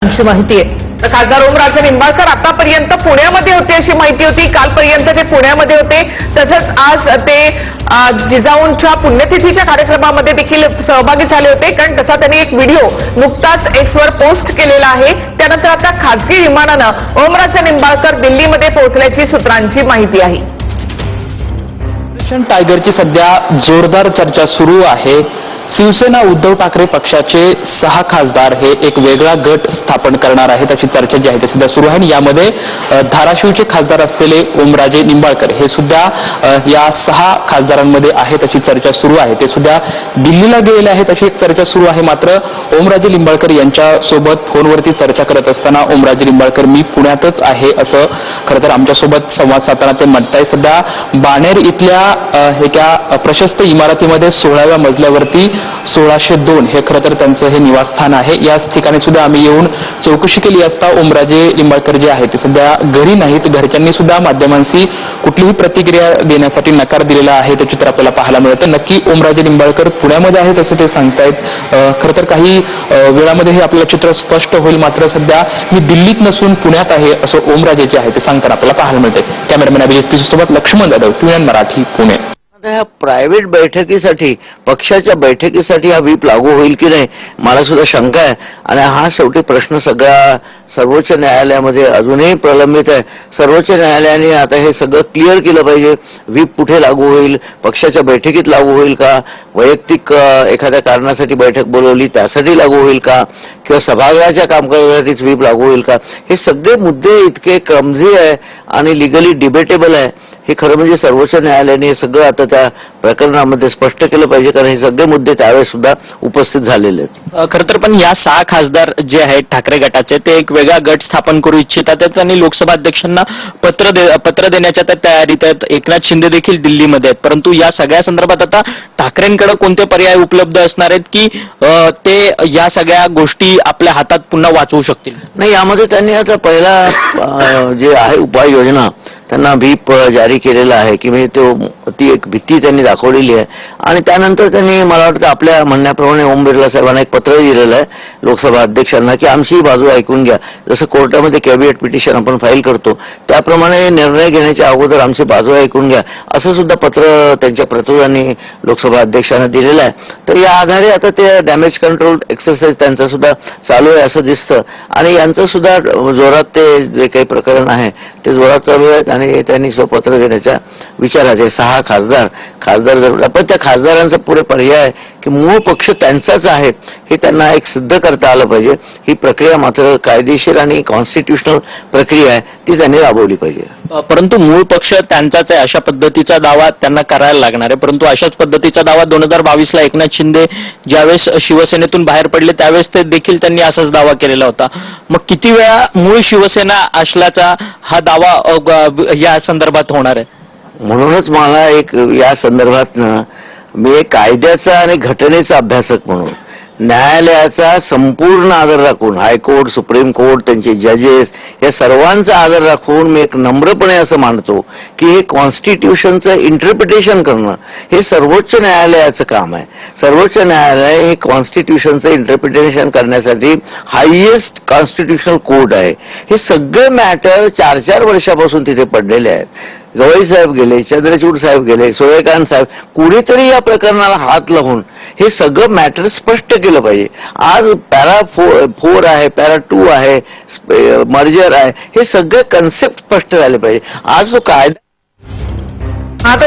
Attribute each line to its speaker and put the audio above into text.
Speaker 1: अशी माहिती आहे. तर खासदार ओमराजे निंबाळकर आतापर्यंत पुण्यामध्ये होते अशी माहिती होती. कालपर्यंत ते पुण्यामध्ये होते. तसंच आज ते जिजाऊंच्या पुण्यतिथीच्या कार्यक्रमामध्ये देखील सहभागी झाले होते. कारण तसा त्यांनी एक व्हिडिओ नुकताच एक्सवर पोस्ट केलेला आहे. त्यानंतर आता खासगी विमानानं ओमराजे निंबाळकर दिल्लीमध्ये पोहोचल्याची सूत्रांची माहिती आहे.
Speaker 2: ऑपरेशन टायगरची सध्या जोरदार चर्चा सुरू आहे. शिवसेना उद्धव ठाकरे पक्षाचे 6 खासदार हे एक वेगळा गट स्थापन करणार आहेत अशी चर्चा जी आहे ती सध्या सुरू आहे. आणि यामध्ये धाराशिवचे खासदार असलेले ओमराजे निंबाळकर हे सुद्धा या 6 खासदारांमध्ये आहेत अशी चर्चा सुरू आहे. ते सुद्धा दिल्लीला गेलेले आहेत अशी एक चर्चा सुरू आहे. मात्र ओमराजे निंबाळकर यांच्यासोबत फोनवरती चर्चा करत असताना ओमराजे निंबाळकर मी पुण्यातच आहे असं खरं तर आमच्यासोबत संवाद साधताना ते म्हणताय. सध्या बाणेर इथल्या एका प्रशस्त इमारतीमध्ये 16व्या मजल्यावरती 1602 हे खरं तर त्यांचं हे निवासस्थान आहे. याच ठिकाणी सुद्धा आम्ही येऊन चौकशी केली असता ओमराजे निंबाळकर जे आहेत ते सध्या घरी नाहीत. घरच्यांनी सुद्धा माध्यमांशी कुठलीही प्रतिक्रिया देण्यासाठी नकार दिलेला आहे. ते चित्र आपल्याला पाहायला मिळतं. नक्की ओमराजे निंबाळकर पुण्यामध्ये आहेत असं ते सांगतायत. खरं तर काही वेळामध्ये हे आपल्याला चित्र स्पष्ट होईल. मात्र सध्या मी दिल्लीत नसून पुण्यात आहे असं ओमराजे जे आहे ते सांगताना आपल्याला पाहायला मिळते. कॅमेरामॅन अभिजित सोबत लक्ष्मण जाधव, TVN मराठी, पुणे.
Speaker 3: ह्या प्रायव्हेट बैठकीसाठी पक्षाच्या बैठकीसाठी हा व्हीप लागू होईल की नाही मला सुद्धा शंका आहे. आणि हा शेवटी प्रश्न सगळा सर्वोच्च न्यायालयामध्ये अजूनही प्रलंबित आहे. सर्वोच्च न्यायालयाने आता हे सगळं क्लिअर केलं पाहिजे. व्हीप कुठे लागू होईल, पक्षाच्या बैठकीत लागू होईल का, वैयक्तिक एखाद्या कारणासाठी बैठक बोलवली त्यासाठी लागू होईल का, किंवा सभागृहाच्या कामकाजासाठीच व्हीप लागू होईल का. हे सगळे मुद्दे इतके क्लमझी आहे आणि लिगली डिबेटेबल आहे. हे खरं म्हणजे सर्वोच्च न्यायालयाने हे सगळं आता त्या प्रकरणामध्ये स्पष्ट केलं पाहिजे. कारण हे सगळे मुद्दे त्यावेळेस सुद्धा उपस्थित झालेले आहेत.
Speaker 2: खरं तर पण या 6 खासदार जे आहेत ठाकरे गटाचे ते एक वेगळा गट स्थापन करू इच्छितात. त्यांनी लोकसभा अध्यक्षांना पत्र देण्याच्या त्या तयारीत आहेत. एकनाथ शिंदे देखील दिल्लीमध्ये आहेत. परंतु या सगळ्या संदर्भात आता ठाकरेंकडे कोणते पर्याय उपलब्ध असणार आहेत की ते या सगळ्या गोष्टी आपल्या हातात पुन्हा वाचवू शकतील?
Speaker 3: नाही, यामध्ये त्यांनी आता पहिला जे आहे उपाययोजना त्यांना व्हीप जारी केलेला आहे की म्हणजे ती एक भीती त्यांनी दाखवलेली आहे. आणि त्यानंतर त्यांनी मला वाटतं आपल्या म्हणण्याप्रमाणे ओम बिर्ला साहेबांना एक पत्र दिलेलं आहे लोकसभा अध्यक्षांना की आमची बाजू ऐकून घ्या. जसं कोर्टामध्ये कॅबिनेट पिटिशन आपण फाईल करतो त्याप्रमाणे निर्णय घेण्याच्या अगोदर आमची बाजू ऐकून घ्या असं सुद्धा पत्र त्यांच्या प्रतोदांनी लोकसभा अध्यक्षांना दिलेलं आहे. तर या आधारे आता ते डॅमेज कंट्रोल एक्सरसाइज त्यांचा सुद्धा चालू आहे असं दिसतं. आणि यांचं सुद्धा जोरात ते जे काही प्रकरण आहे ते जोरात चालू आहेत. आणि त्यांनी स्वपत्र देण्याच्या विचारात आहे. 6 खासदार जर पण त्या खासदारांचा पुढे पर्याय की मूळ पक्ष त्यांचाच आहे हे त्यांना एक सिद्ध करता आलं पाहिजे. ही प्रक्रिया मात्र कायदेशीर आणि कॉन्स्टिट्युशनल प्रक्रिया आहे ती त्यांनी राबवली पाहिजे.
Speaker 2: परंतु मूळ पक्ष त्यांचाच आहे अशा पद्धतीचा दावा त्यांना करायला लागणार आहे. परंतु अशाच पद्धतीचा दावा 2022ला एकनाथ शिंदे ज्यावेळेस शिवसेनेतून बाहेर पडले त्यावेळेस ते देखील त्यांनी असाच दावा केलेला होता. मग किती वेळा मूळ शिवसेना असल्याचा हा दावा या संदर्भात होणार आहे?
Speaker 3: म्हणूनच मला एक या संदर्भात मी एक कायद्याचा आणि घटनेचा अभ्यासक म्हणून न्यायालयाचा संपूर्ण आदर राखून हायकोर्ट, सुप्रीम कोर्ट, त्यांचे जजेस या सर्वांचा आदर राखून मी एक नम्रपणे असं मानतो की हे कॉन्स्टिट्यूशनचं इंटरप्रिटेशन करणं हे सर्वोच्च न्यायालयाचं काम आहे. सर्वोच्च न्यायालय हे कॉन्स्टिट्यूशनचं इंटरप्रिटेशन करण्यासाठी हायएस्ट कॉन्स्टिट्युशनल कोर्ट आहे. हे सगळे मॅटर 4-4 वर्षापासून तिथे पडलेले आहेत. गवई साहेब गेले, चंद्रचूड साहेब गेले, सूर्यकांत साहेब, कुणीतरी या प्रकरणाला हात लावून हे सगळं मॅटर स्पष्ट केलं पाहिजे. आज पॅरा 4 आहे, पॅरा 2 आहे, मर्जर आहे, हे सगळे कन्सेप्ट स्पष्ट झाले पाहिजे. आज जो कायदा
Speaker 1: आता